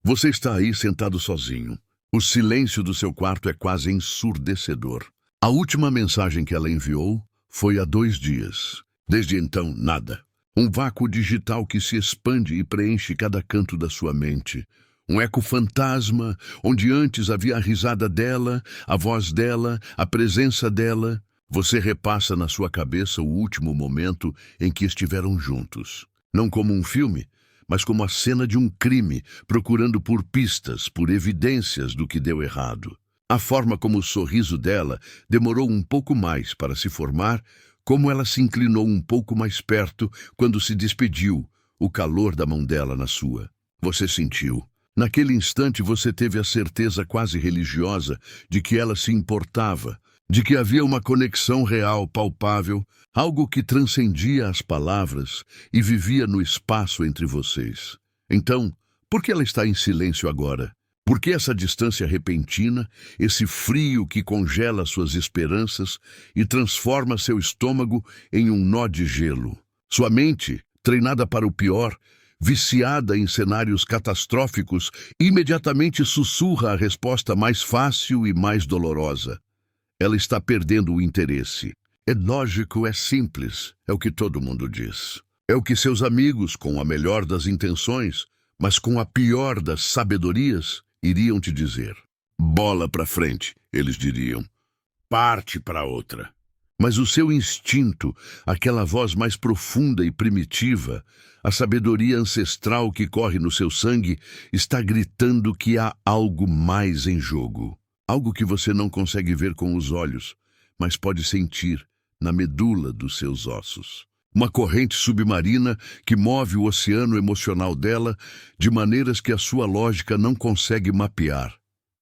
Você está aí sentado sozinho. O silêncio do seu quarto é quase ensurdecedor. A última mensagem que ela enviou foi há 2 dias. Desde então, nada. Um vácuo digital que se expande e preenche cada canto da sua mente. Um eco fantasma, onde antes havia a risada dela, a voz dela, a presença dela. Você repassa na sua cabeça o último momento em que estiveram juntos. Não como um filme, mas como a cena de um crime, procurando por pistas, por evidências do que deu errado. A forma como o sorriso dela demorou um pouco mais para se formar, como ela se inclinou um pouco mais perto quando se despediu, o calor da mão dela na sua. Você sentiu. Naquele instante você teve a certeza quase religiosa de que ela se importava, de que havia uma conexão real, palpável, algo que transcendia as palavras e vivia no espaço entre vocês. Então, por que ela está em silêncio agora? Por que essa distância repentina, esse frio que congela suas esperanças e transforma seu estômago em um nó de gelo? Sua mente, treinada para o pior, viciada em cenários catastróficos, imediatamente sussurra a resposta mais fácil e mais dolorosa. Ela está perdendo o interesse. É lógico, é simples, é o que todo mundo diz. É o que seus amigos, com a melhor das intenções, mas com a pior das sabedorias, iriam te dizer. Bola pra frente, eles diriam. Parte para outra. Mas o seu instinto, aquela voz mais profunda e primitiva, a sabedoria ancestral que corre no seu sangue, está gritando que há algo mais em jogo. Algo que você não consegue ver com os olhos, mas pode sentir na medula dos seus ossos. Uma corrente submarina que move o oceano emocional dela de maneiras que a sua lógica não consegue mapear.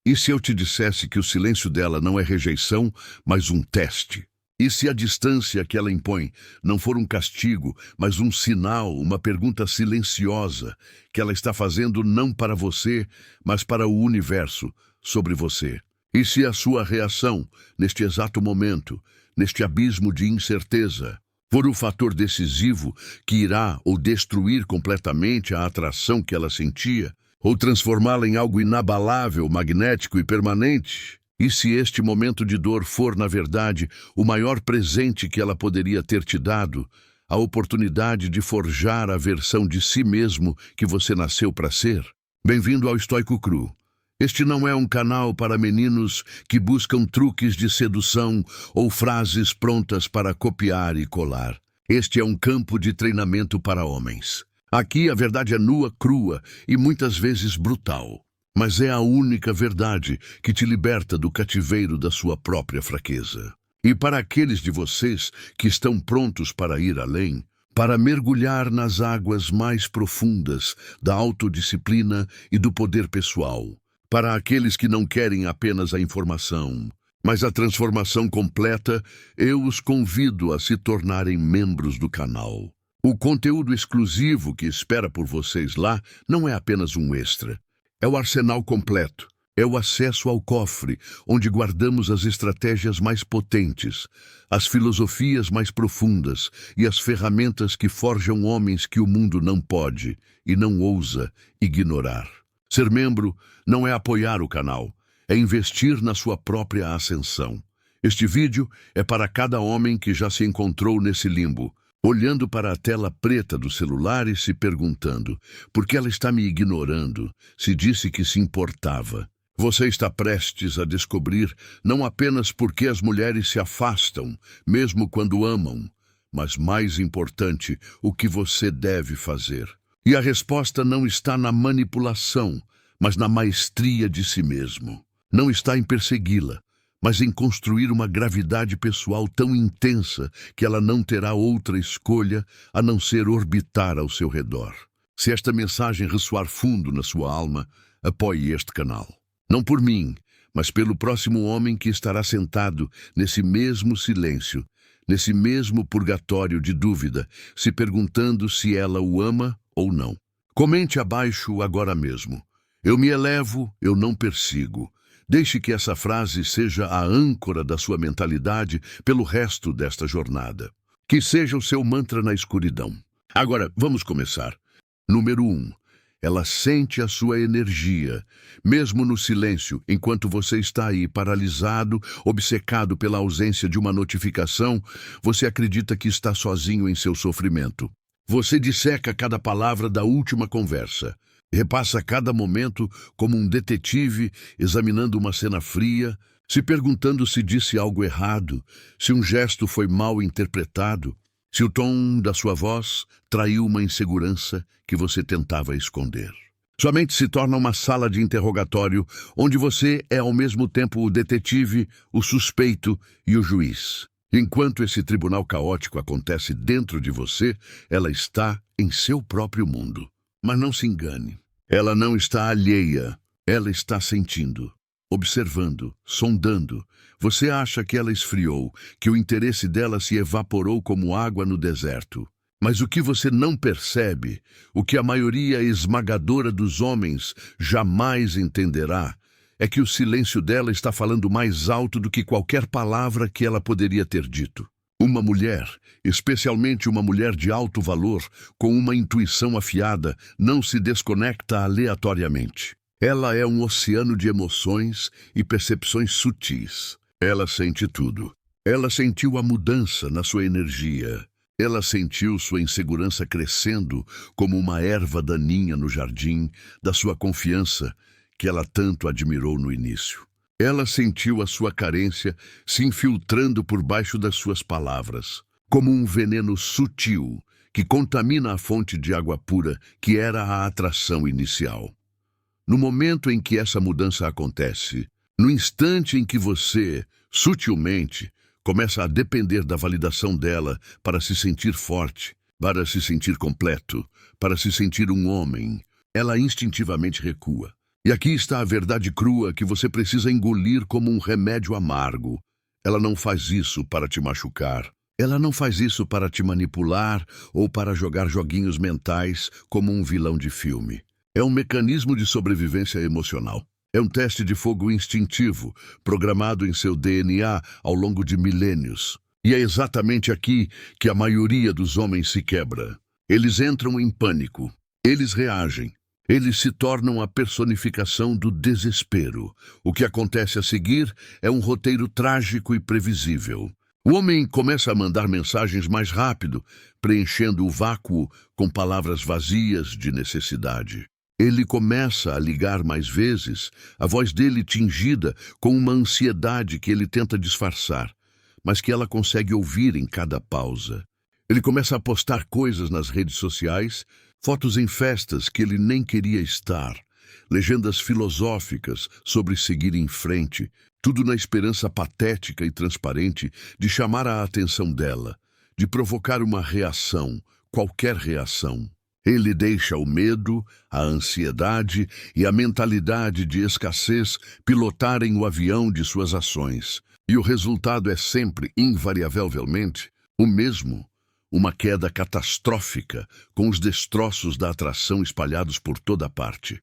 E se eu te dissesse que o silêncio dela não é rejeição, mas um teste? E se a distância que ela impõe não for um castigo, mas um sinal, uma pergunta silenciosa que ela está fazendo não para você, mas para o universo sobre você? E se a sua reação, neste exato momento, neste abismo de incerteza, for o fator decisivo que irá ou destruir completamente a atração que ela sentia, ou transformá-la em algo inabalável, magnético e permanente? E se este momento de dor for, na verdade, o maior presente que ela poderia ter te dado, a oportunidade de forjar a versão de si mesmo que você nasceu para ser? Bem-vindo ao Estoico Cru. Este não é um canal para meninos que buscam truques de sedução ou frases prontas para copiar e colar. Este é um campo de treinamento para homens. Aqui a verdade é nua, crua e muitas vezes brutal. Mas é a única verdade que te liberta do cativeiro da sua própria fraqueza. E para aqueles de vocês que estão prontos para ir além, para mergulhar nas águas mais profundas da autodisciplina e do poder pessoal, para aqueles que não querem apenas a informação, mas a transformação completa, eu os convido a se tornarem membros do canal. O conteúdo exclusivo que espera por vocês lá não é apenas um extra. É o arsenal completo. É o acesso ao cofre, onde guardamos as estratégias mais potentes, as filosofias mais profundas e as ferramentas que forjam homens que o mundo não pode e não ousa ignorar. Ser membro não é apoiar o canal, é investir na sua própria ascensão. Este vídeo é para cada homem que já se encontrou nesse limbo, olhando para a tela preta do celular e se perguntando: por que ela está me ignorando, se disse que se importava? Você está prestes a descobrir não apenas por que as mulheres se afastam, mesmo quando amam, mas mais importante, o que você deve fazer. E a resposta não está na manipulação, mas na maestria de si mesmo. Não está em persegui-la, mas em construir uma gravidade pessoal tão intensa que ela não terá outra escolha a não ser orbitar ao seu redor. Se esta mensagem ressoar fundo na sua alma, apoie este canal. Não por mim, mas pelo próximo homem que estará sentado nesse mesmo silêncio, nesse mesmo purgatório de dúvida, se perguntando se ela o ama ou não. Comente abaixo agora mesmo. Eu me elevo, eu não persigo. Deixe que essa frase seja a âncora da sua mentalidade pelo resto desta jornada. Que seja o seu mantra na escuridão. Agora, vamos começar. Número 1. Ela sente a sua energia, mesmo no silêncio, enquanto você está aí paralisado, obcecado pela ausência de uma notificação, você acredita que está sozinho em seu sofrimento. Você disseca cada palavra da última conversa. Repassa cada momento como um detetive examinando uma cena fria, se perguntando se disse algo errado, se um gesto foi mal interpretado, se o tom da sua voz traiu uma insegurança que você tentava esconder. Sua mente se torna uma sala de interrogatório onde você é ao mesmo tempo o detetive, o suspeito e o juiz. Enquanto esse tribunal caótico acontece dentro de você, ela está em seu próprio mundo. Mas não se engane. Ela não está alheia. Ela está sentindo, observando, sondando. Você acha que ela esfriou, que o interesse dela se evaporou como água no deserto. Mas o que você não percebe, o que a maioria esmagadora dos homens jamais entenderá, é que o silêncio dela está falando mais alto do que qualquer palavra que ela poderia ter dito. Uma mulher, especialmente uma mulher de alto valor, com uma intuição afiada, não se desconecta aleatoriamente. Ela é um oceano de emoções e percepções sutis. Ela sente tudo. Ela sentiu a mudança na sua energia. Ela sentiu sua insegurança crescendo como uma erva daninha no jardim da sua confiança que ela tanto admirou no início. Ela sentiu a sua carência se infiltrando por baixo das suas palavras, como um veneno sutil que contamina a fonte de água pura que era a atração inicial. No momento em que essa mudança acontece, no instante em que você, sutilmente, começa a depender da validação dela para se sentir forte, para se sentir completo, para se sentir um homem, ela instintivamente recua. E aqui está a verdade crua que você precisa engolir como um remédio amargo. Ela não faz isso para te machucar. Ela não faz isso para te manipular ou para jogar joguinhos mentais como um vilão de filme. É um mecanismo de sobrevivência emocional. É um teste de fogo instintivo, programado em seu DNA ao longo de milênios. E é exatamente aqui que a maioria dos homens se quebra. Eles entram em pânico. Eles reagem. Eles se tornam a personificação do desespero. O que acontece a seguir é um roteiro trágico e previsível. O homem começa a mandar mensagens mais rápido, preenchendo o vácuo com palavras vazias de necessidade. Ele começa a ligar mais vezes, a voz dele tingida com uma ansiedade que ele tenta disfarçar, mas que ela consegue ouvir em cada pausa. Ele começa a postar coisas nas redes sociais, fotos em festas que ele nem queria estar, legendas filosóficas sobre seguir em frente, tudo na esperança patética e transparente de chamar a atenção dela, de provocar uma reação, qualquer reação. Ele deixa o medo, a ansiedade e a mentalidade de escassez pilotarem o avião de suas ações. E o resultado é sempre, invariavelmente, o mesmo. Uma queda catastrófica, com os destroços da atração espalhados por toda parte.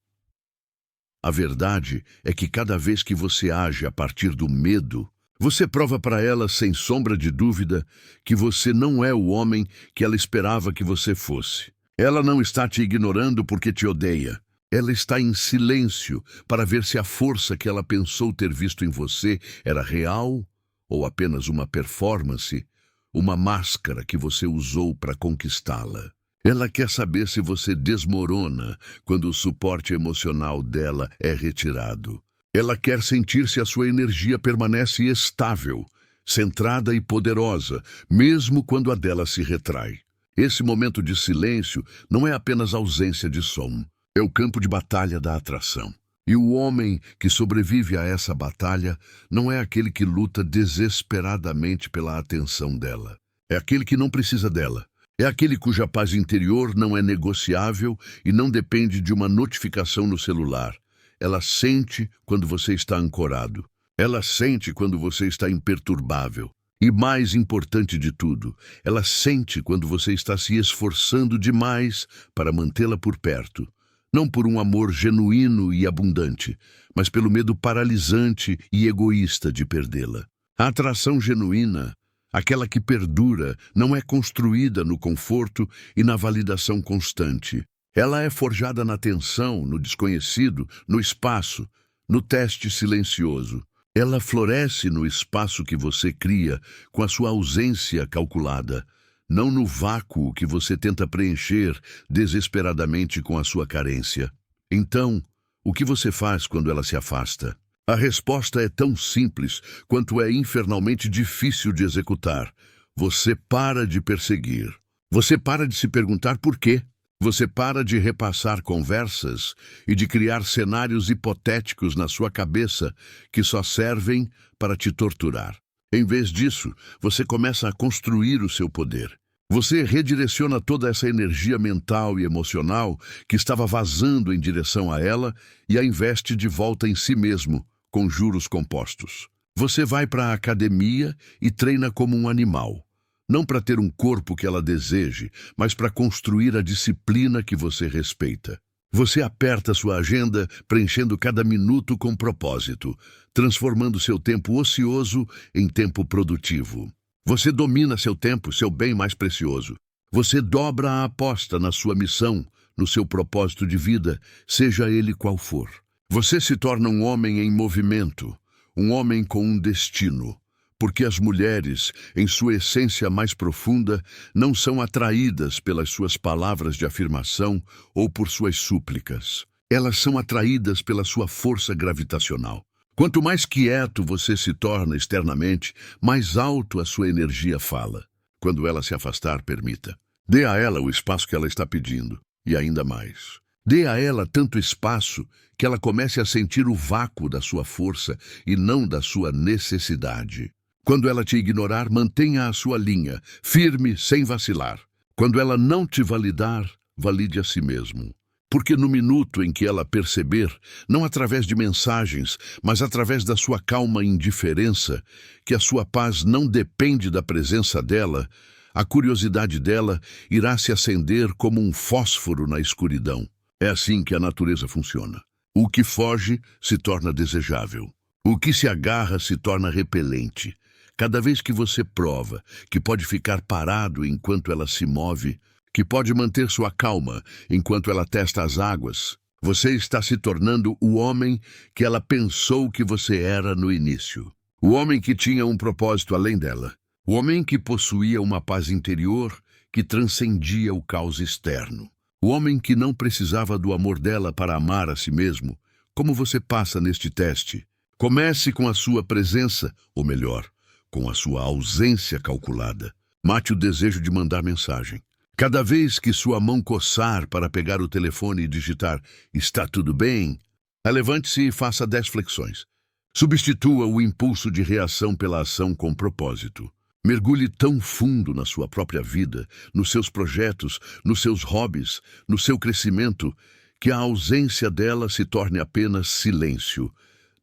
A verdade é que cada vez que você age a partir do medo, você prova para ela, sem sombra de dúvida, que você não é o homem que ela esperava que você fosse. Ela não está te ignorando porque te odeia. Ela está em silêncio para ver se a força que ela pensou ter visto em você era real ou apenas uma performance, uma máscara que você usou para conquistá-la. Ela quer saber se você desmorona quando o suporte emocional dela é retirado. Ela quer sentir se a sua energia permanece estável, centrada e poderosa, mesmo quando a dela se retrai. Esse momento de silêncio não é apenas ausência de som, é o campo de batalha da atração. E o homem que sobrevive a essa batalha não é aquele que luta desesperadamente pela atenção dela. É aquele que não precisa dela. É aquele cuja paz interior não é negociável e não depende de uma notificação no celular. Ela sente quando você está ancorado. Ela sente quando você está imperturbável. E mais importante de tudo, ela sente quando você está se esforçando demais para mantê-la por perto. Não por um amor genuíno e abundante, mas pelo medo paralisante e egoísta de perdê-la. A atração genuína, aquela que perdura, não é construída no conforto e na validação constante. Ela é forjada na tensão, no desconhecido, no espaço, no teste silencioso. Ela floresce no espaço que você cria com a sua ausência calculada, não no vácuo que você tenta preencher desesperadamente com a sua carência. Então, o que você faz quando ela se afasta? A resposta é tão simples quanto é infernalmente difícil de executar. Você para de perseguir. Você para de se perguntar por quê. Você para de repassar conversas e de criar cenários hipotéticos na sua cabeça que só servem para te torturar. Em vez disso, você começa a construir o seu poder. Você redireciona toda essa energia mental e emocional que estava vazando em direção a ela e a investe de volta em si mesmo, com juros compostos. Você vai para a academia e treina como um animal. Não para ter um corpo que ela deseje, mas para construir a disciplina que você respeita. Você aperta sua agenda, preenchendo cada minuto com propósito, transformando seu tempo ocioso em tempo produtivo. Você domina seu tempo, seu bem mais precioso. Você dobra a aposta na sua missão, no seu propósito de vida, seja ele qual for. Você se torna um homem em movimento, um homem com um destino. Porque as mulheres, em sua essência mais profunda, não são atraídas pelas suas palavras de afirmação ou por suas súplicas. Elas são atraídas pela sua força gravitacional. Quanto mais quieto você se torna externamente, mais alto a sua energia fala. Quando ela se afastar, permita. Dê a ela o espaço que ela está pedindo, e ainda mais. Dê a ela tanto espaço que ela comece a sentir o vácuo da sua força e não da sua necessidade. Quando ela te ignorar, mantenha a sua linha, firme, sem vacilar. Quando ela não te validar, valide a si mesmo. Porque no minuto em que ela perceber, não através de mensagens, mas através da sua calma indiferença, que a sua paz não depende da presença dela, a curiosidade dela irá se acender como um fósforo na escuridão. É assim que a natureza funciona. O que foge se torna desejável. O que se agarra se torna repelente. Cada vez que você prova que pode ficar parado enquanto ela se move, que pode manter sua calma enquanto ela testa as águas, você está se tornando o homem que ela pensou que você era no início. O homem que tinha um propósito além dela. O homem que possuía uma paz interior que transcendia o caos externo. O homem que não precisava do amor dela para amar a si mesmo. Como você passa neste teste? Comece com a sua presença, ou melhor, com a sua ausência calculada. Mate o desejo de mandar mensagem. Cada vez que sua mão coçar para pegar o telefone e digitar "está tudo bem", levante-se e faça 10 flexões. Substitua o impulso de reação pela ação com propósito. Mergulhe tão fundo na sua própria vida, nos seus projetos, nos seus hobbies, no seu crescimento, que a ausência dela se torne apenas silêncio,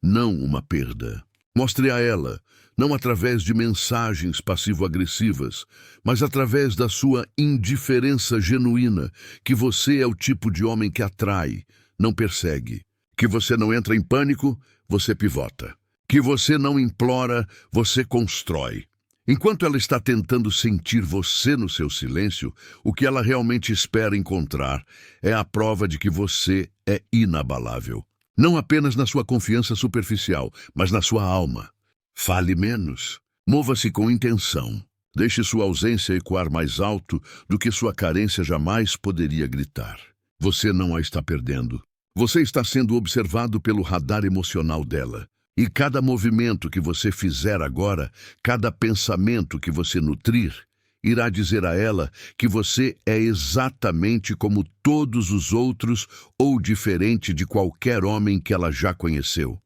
não uma perda. Mostre a ela, não através de mensagens passivo-agressivas, mas através da sua indiferença genuína, que você é o tipo de homem que atrai, não persegue. Que você não entra em pânico, você pivota. Que você não implora, você constrói. Enquanto ela está tentando sentir você no seu silêncio, o que ela realmente espera encontrar é a prova de que você é inabalável. Não apenas na sua confiança superficial, mas na sua alma. Fale menos. Mova-se com intenção. Deixe sua ausência ecoar mais alto do que sua carência jamais poderia gritar. Você não a está perdendo. Você está sendo observado pelo radar emocional dela. E cada movimento que você fizer agora, cada pensamento que você nutrir, irá dizer a ela que você é exatamente como todos os outros ou diferente de qualquer homem que ela já conheceu.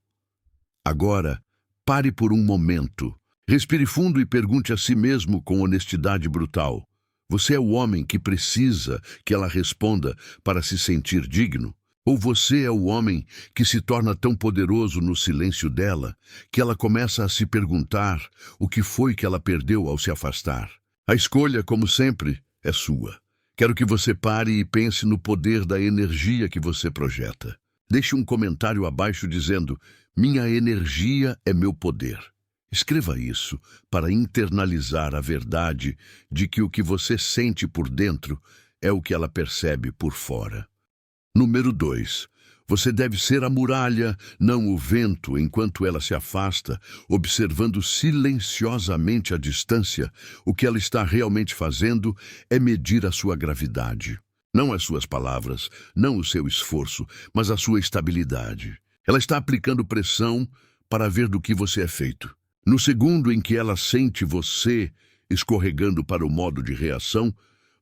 Agora, pare por um momento. Respire fundo e pergunte a si mesmo com honestidade brutal. Você é o homem que precisa que ela responda para se sentir digno? Ou você é o homem que se torna tão poderoso no silêncio dela que ela começa a se perguntar o que foi que ela perdeu ao se afastar? A escolha, como sempre, é sua. Quero que você pare e pense no poder da energia que você projeta. Deixe um comentário abaixo dizendo: "Minha energia é meu poder". Escreva isso para internalizar a verdade de que o que você sente por dentro é o que ela percebe por fora. Número 2. Você deve ser a muralha, não o vento, enquanto ela se afasta, observando silenciosamente a distância. O que ela está realmente fazendo é medir a sua gravidade. Não as suas palavras, não o seu esforço, mas a sua estabilidade. Ela está aplicando pressão para ver do que você é feito. No segundo em que ela sente você escorregando para o modo de reação,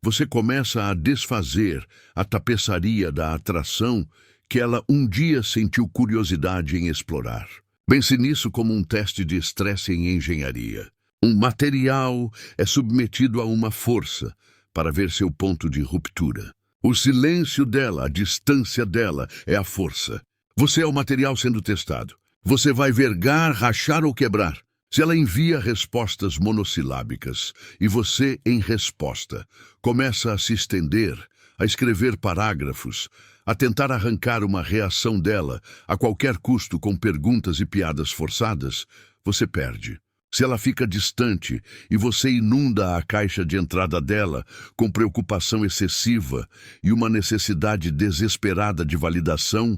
você começa a desfazer a tapeçaria da atração que ela um dia sentiu curiosidade em explorar. Pense nisso como um teste de estresse em engenharia. Um material é submetido a uma força para ver seu ponto de ruptura. O silêncio dela, a distância dela, é a força. Você é o material sendo testado. Você vai vergar, rachar ou quebrar. Se ela envia respostas monossilábicas e você, em resposta, começa a se estender, a escrever parágrafos, a tentar arrancar uma reação dela a qualquer custo com perguntas e piadas forçadas, você perde. Se ela fica distante e você inunda a caixa de entrada dela com preocupação excessiva e uma necessidade desesperada de validação,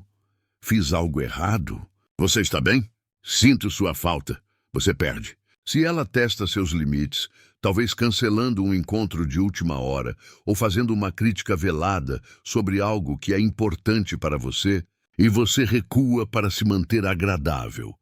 fiz algo errado? Você está bem? Sinto sua falta. Você perde. Se ela testa seus limites, talvez cancelando um encontro de última hora ou fazendo uma crítica velada sobre algo que é importante para você, e você recua para se manter agradável,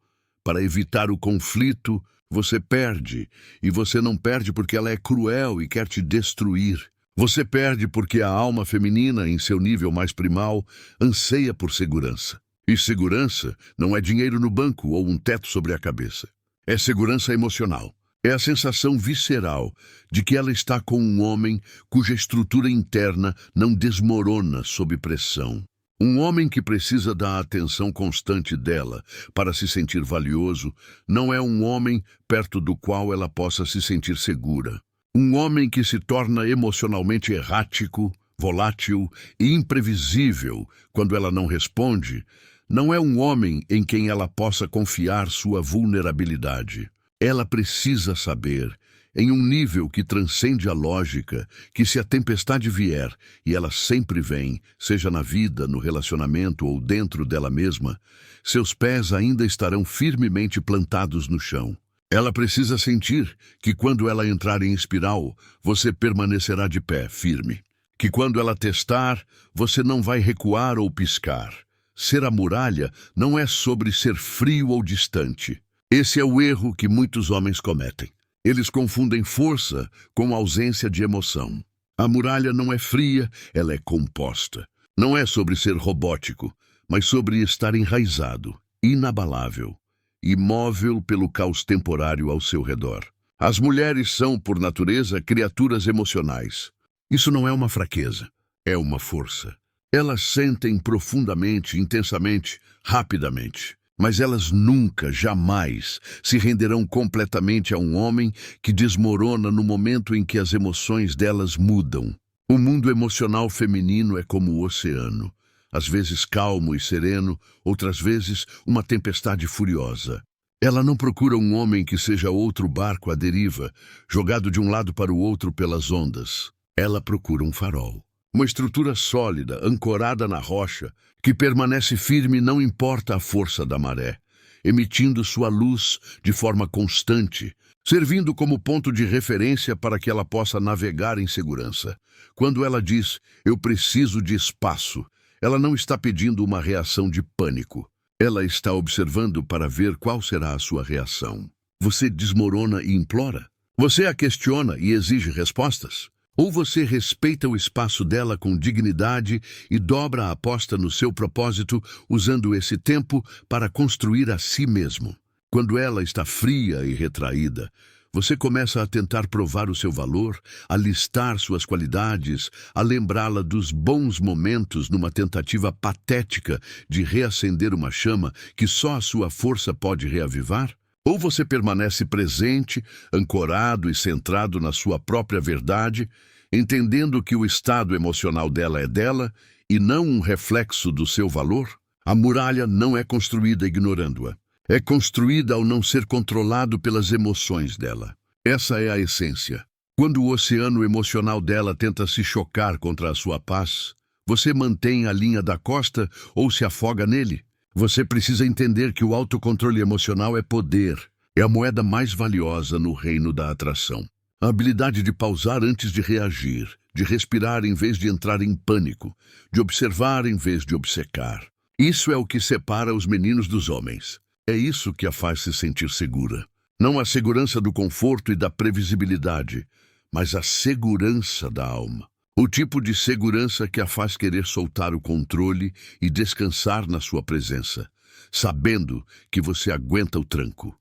para evitar o conflito, você perde. E você não perde porque ela é cruel e quer te destruir. Você perde porque a alma feminina, em seu nível mais primal, anseia por segurança. E segurança não é dinheiro no banco ou um teto sobre a cabeça. É segurança emocional. É a sensação visceral de que ela está com um homem cuja estrutura interna não desmorona sob pressão. Um homem que precisa da atenção constante dela para se sentir valioso não é um homem perto do qual ela possa se sentir segura. Um homem que se torna emocionalmente errático, volátil e imprevisível quando ela não responde, não é um homem em quem ela possa confiar sua vulnerabilidade. Ela precisa saber, em um nível que transcende a lógica, que se a tempestade vier, e ela sempre vem, seja na vida, no relacionamento ou dentro dela mesma, seus pés ainda estarão firmemente plantados no chão. Ela precisa sentir que quando ela entrar em espiral, você permanecerá de pé, firme. Que quando ela testar, você não vai recuar ou piscar. Ser a muralha não é sobre ser frio ou distante. Esse é o erro que muitos homens cometem. Eles confundem força com ausência de emoção. A muralha não é fria, ela é composta. Não é sobre ser robótico, mas sobre estar enraizado, inabalável, imóvel pelo caos temporário ao seu redor. As mulheres são, por natureza, criaturas emocionais. Isso não é uma fraqueza, é uma força. Elas sentem profundamente, intensamente, rapidamente. Mas elas nunca, jamais, se renderão completamente a um homem que desmorona no momento em que as emoções delas mudam. O mundo emocional feminino é como o oceano, às vezes calmo e sereno, outras vezes uma tempestade furiosa. Ela não procura um homem que seja outro barco à deriva, jogado de um lado para o outro pelas ondas. Ela procura um farol. Uma estrutura sólida, ancorada na rocha, que permanece firme não importa a força da maré, emitindo sua luz de forma constante, servindo como ponto de referência para que ela possa navegar em segurança. Quando ela diz, eu preciso de espaço, ela não está pedindo uma reação de pânico. Ela está observando para ver qual será a sua reação. Você desmorona e implora? Você a questiona e exige respostas? Ou você respeita o espaço dela com dignidade e dobra a aposta no seu propósito, usando esse tempo para construir a si mesmo? Quando ela está fria e retraída, você começa a tentar provar o seu valor, a listar suas qualidades, a lembrá-la dos bons momentos numa tentativa patética de reacender uma chama que só a sua força pode reavivar? Ou você permanece presente, ancorado e centrado na sua própria verdade, entendendo que o estado emocional dela é dela e não um reflexo do seu valor? A muralha não é construída ignorando-a. É construída ao não ser controlado pelas emoções dela. Essa é a essência. Quando o oceano emocional dela tenta se chocar contra a sua paz, Você mantém a linha da costa ou se afoga nele? Você precisa entender que o autocontrole emocional é poder. É a moeda mais valiosa no reino da atração. A habilidade de pausar antes de reagir, de respirar em vez de entrar em pânico, de observar em vez de obcecar. Isso é o que separa os meninos dos homens. É isso que a faz se sentir segura. Não a segurança do conforto e da previsibilidade, mas a segurança da alma. O tipo de segurança que a faz querer soltar o controle e descansar na sua presença, sabendo que você aguenta o tranco.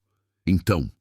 Então,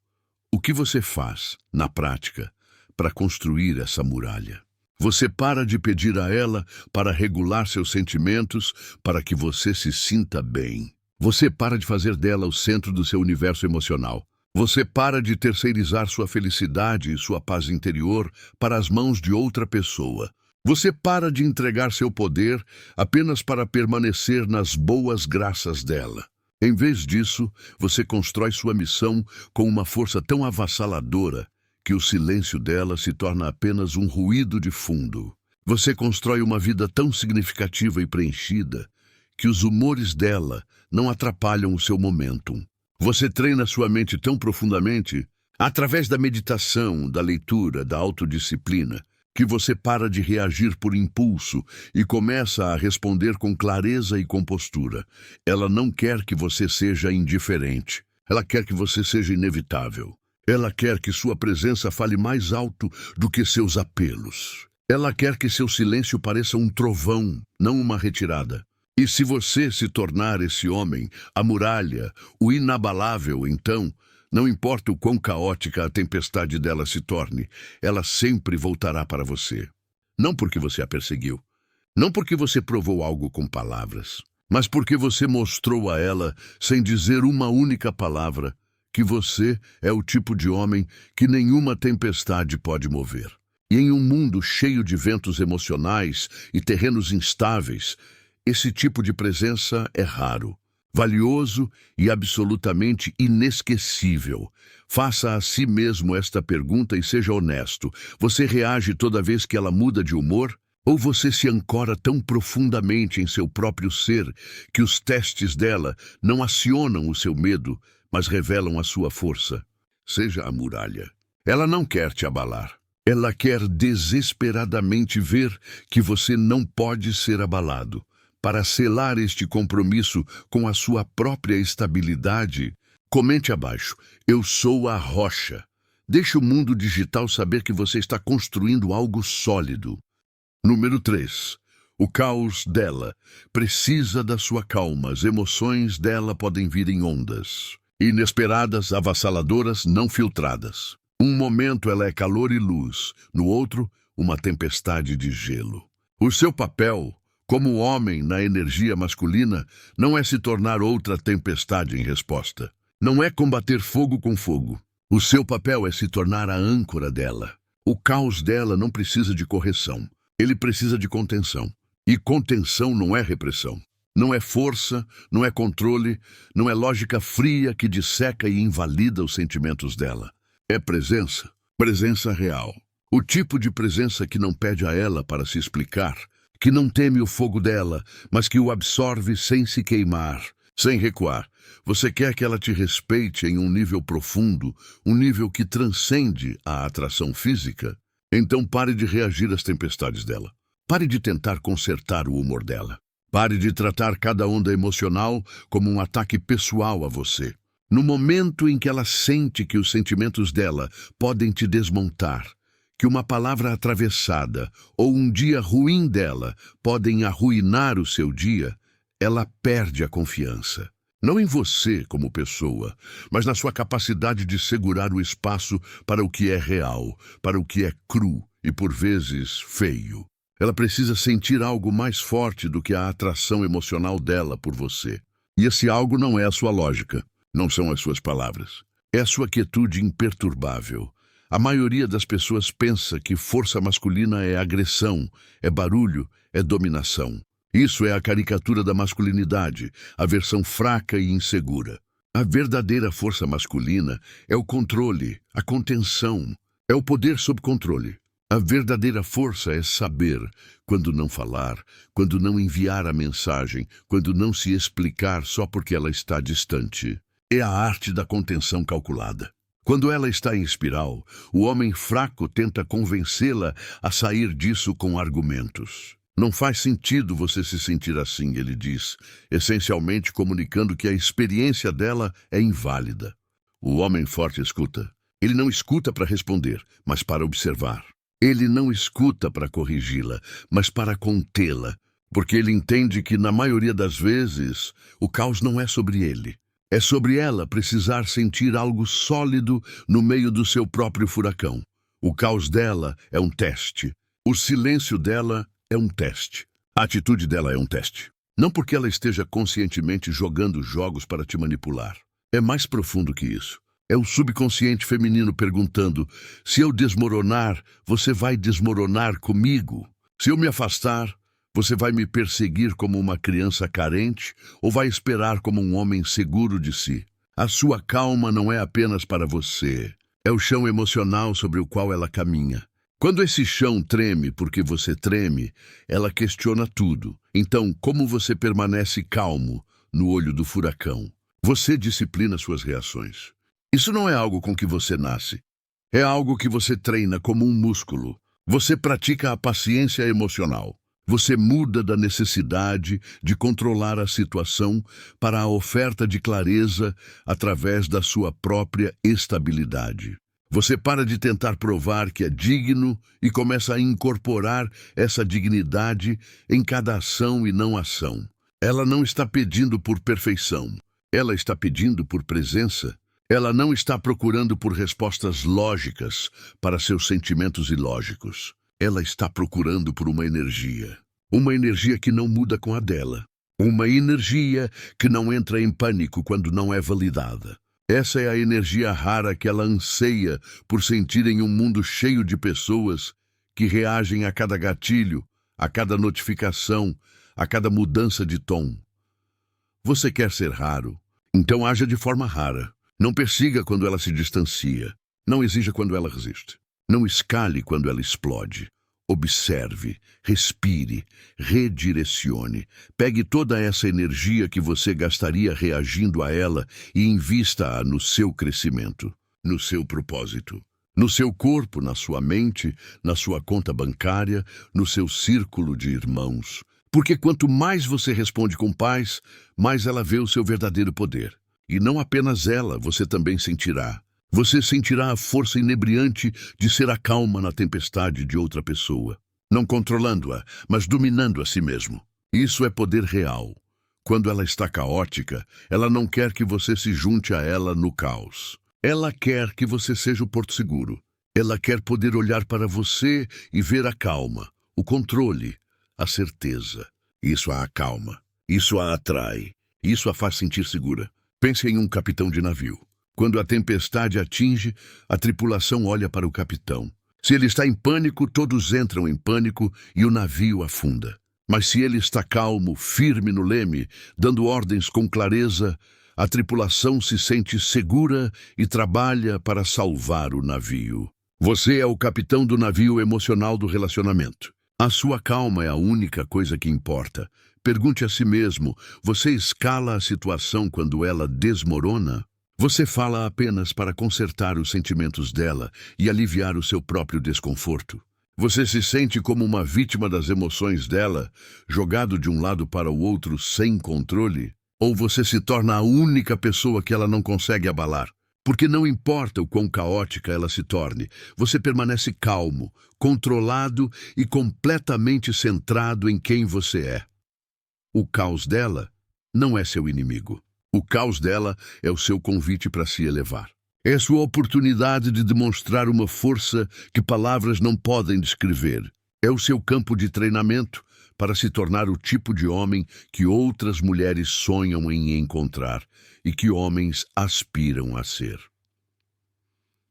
o que você faz, na prática, para construir essa muralha? Você para de pedir a ela para regular seus sentimentos para que você se sinta bem. Você para de fazer dela o centro do seu universo emocional. Você para de terceirizar sua felicidade e sua paz interior para as mãos de outra pessoa. Você para de entregar seu poder apenas para permanecer nas boas graças dela. Em vez disso, você constrói sua missão com uma força tão avassaladora que o silêncio dela se torna apenas um ruído de fundo. Você constrói uma vida tão significativa e preenchida que os humores dela não atrapalham o seu momentum. Você treina sua mente tão profundamente, através da meditação, da leitura, da autodisciplina, que você para de reagir por impulso e começa a responder com clareza e compostura. Ela não quer que você seja indiferente. Ela quer que você seja inevitável. Ela quer que sua presença fale mais alto do que seus apelos. Ela quer que seu silêncio pareça um trovão, não uma retirada. E se você se tornar esse homem, a muralha, o inabalável, então, não importa o quão caótica a tempestade dela se torne, ela sempre voltará para você. Não porque você a perseguiu, não porque você provou algo com palavras, mas porque você mostrou a ela, sem dizer uma única palavra, que você é o tipo de homem que nenhuma tempestade pode mover. E em um mundo cheio de ventos emocionais e terrenos instáveis, esse tipo de presença é raro, valioso e absolutamente inesquecível. Faça a si mesmo esta pergunta e seja honesto. Você reage toda vez que ela muda de humor? Ou você se ancora tão profundamente em seu próprio ser que os testes dela não acionam o seu medo, mas revelam a sua força? Seja a muralha. Ela não quer te abalar. Ela quer desesperadamente ver que você não pode ser abalado. Para selar este compromisso com a sua própria estabilidade, comente abaixo: eu sou a rocha. Deixe o mundo digital saber que você está construindo algo sólido. Número 3. O caos dela precisa da sua calma. As emoções dela podem vir em ondas, inesperadas, avassaladoras, não filtradas. Um momento ela é calor e luz, no outro, uma tempestade de gelo. O seu papel como homem na energia masculina não é se tornar outra tempestade em resposta. Não é combater fogo com fogo. O seu papel é se tornar a âncora dela. O caos dela não precisa de correção. Ele precisa de contenção. E contenção não é repressão. Não é força, não é controle, não é lógica fria que disseca e invalida os sentimentos dela. É presença, presença real. O tipo de presença que não pede a ela para se explicar, que não teme o fogo dela, mas que o absorve sem se queimar, sem recuar. Você quer que ela te respeite em um nível profundo, um nível que transcende a atração física? Então pare de reagir às tempestades dela. Pare de tentar consertar o humor dela. Pare de tratar cada onda emocional como um ataque pessoal a você. No momento em que ela sente que os sentimentos dela podem te desmontar, que uma palavra atravessada ou um dia ruim dela podem arruinar o seu dia, ela perde a confiança. Não em você como pessoa, mas na sua capacidade de segurar o espaço para o que é real, para o que é cru e, por vezes, feio. Ela precisa sentir algo mais forte do que a atração emocional dela por você. E esse algo não é a sua lógica, não são as suas palavras. É a sua quietude imperturbável. A maioria das pessoas pensa que força masculina é agressão, é barulho, é dominação. Isso é a caricatura da masculinidade, a versão fraca e insegura. A verdadeira força masculina é o controle, a contenção, é o poder sob controle. A verdadeira força é saber quando não falar, quando não enviar a mensagem, quando não se explicar só porque ela está distante. É a arte da contenção calculada. Quando ela está em espiral, o homem fraco tenta convencê-la a sair disso com argumentos. Não faz sentido você se sentir assim, ele diz, essencialmente comunicando que a experiência dela é inválida. O homem forte escuta. Ele não escuta para responder, mas para observar. Ele não escuta para corrigi-la, mas para contê-la, porque ele entende que, na maioria das vezes, o caos não é sobre ele. É sobre ela precisar sentir algo sólido no meio do seu próprio furacão. O caos dela é um teste. O silêncio dela é um teste. A atitude dela é um teste. Não porque ela esteja conscientemente jogando jogos para te manipular. É mais profundo que isso. É o subconsciente feminino perguntando: se eu desmoronar, você vai desmoronar comigo? Se eu me afastar, você vai me perseguir como uma criança carente ou vai esperar como um homem seguro de si? A sua calma não é apenas para você. É o chão emocional sobre o qual ela caminha. Quando esse chão treme porque você treme, ela questiona tudo. Então, como você permanece calmo no olho do furacão? Você disciplina suas reações. Isso não é algo com que você nasce. É algo que você treina como um músculo. Você pratica a paciência emocional. Você muda da necessidade de controlar a situação para a oferta de clareza através da sua própria estabilidade. Você para de tentar provar que é digno e começa a incorporar essa dignidade em cada ação e não ação. Ela não está pedindo por perfeição. Ela está pedindo por presença. Ela não está procurando por respostas lógicas para seus sentimentos ilógicos. Ela está procurando por uma energia que não muda com a dela. Uma energia que não entra em pânico quando não é validada. Essa é a energia rara que ela anseia por sentir em um mundo cheio de pessoas que reagem a cada gatilho, a cada notificação, a cada mudança de tom. Você quer ser raro? Então haja de forma rara. Não persiga quando ela se distancia. Não exija quando ela resiste. Não escale quando ela explode. Observe, respire, redirecione. Pegue toda essa energia que você gastaria reagindo a ela e invista-a no seu crescimento, no seu propósito, no seu corpo, na sua mente, na sua conta bancária, no seu círculo de irmãos. Porque quanto mais você responde com paz, mais ela vê o seu verdadeiro poder. E não apenas ela, você também sentirá. Você sentirá a força inebriante de ser a calma na tempestade de outra pessoa. Não controlando-a, mas dominando a si mesmo. Isso é poder real. Quando ela está caótica, ela não quer que você se junte a ela no caos. Ela quer que você seja o porto seguro. Ela quer poder olhar para você e ver a calma, o controle, a certeza. Isso a acalma. Isso a atrai. Isso a faz sentir segura. Pense em um capitão de navio. Quando a tempestade atinge, a tripulação olha para o capitão. Se ele está em pânico, todos entram em pânico e o navio afunda. Mas se ele está calmo, firme no leme, dando ordens com clareza, a tripulação se sente segura e trabalha para salvar o navio. Você é o capitão do navio emocional do relacionamento. A sua calma é a única coisa que importa. Pergunte a si mesmo, você escala a situação quando ela desmorona? Você fala apenas para consertar os sentimentos dela e aliviar o seu próprio desconforto? Você se sente como uma vítima das emoções dela, jogado de um lado para o outro sem controle? Ou você se torna a única pessoa que ela não consegue abalar? Porque não importa o quão caótica ela se torne, você permanece calmo, controlado e completamente centrado em quem você é. O caos dela não é seu inimigo. O caos dela é o seu convite para se elevar. É sua oportunidade de demonstrar uma força que palavras não podem descrever. É o seu campo de treinamento para se tornar o tipo de homem que outras mulheres sonham em encontrar e que homens aspiram a ser.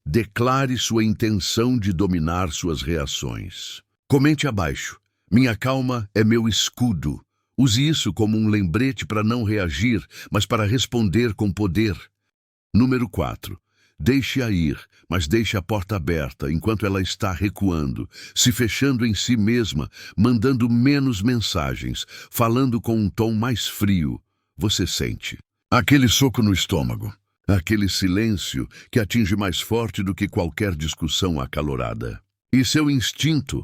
Declare sua intenção de dominar suas reações. Comente abaixo: minha calma é meu escudo. Use isso como um lembrete para não reagir, mas para responder com poder. Número 4. Deixe-a ir, mas deixe a porta aberta enquanto ela está recuando, se fechando em si mesma, mandando menos mensagens, falando com um tom mais frio. Você sente aquele soco no estômago, aquele silêncio que atinge mais forte do que qualquer discussão acalorada. E seu instinto,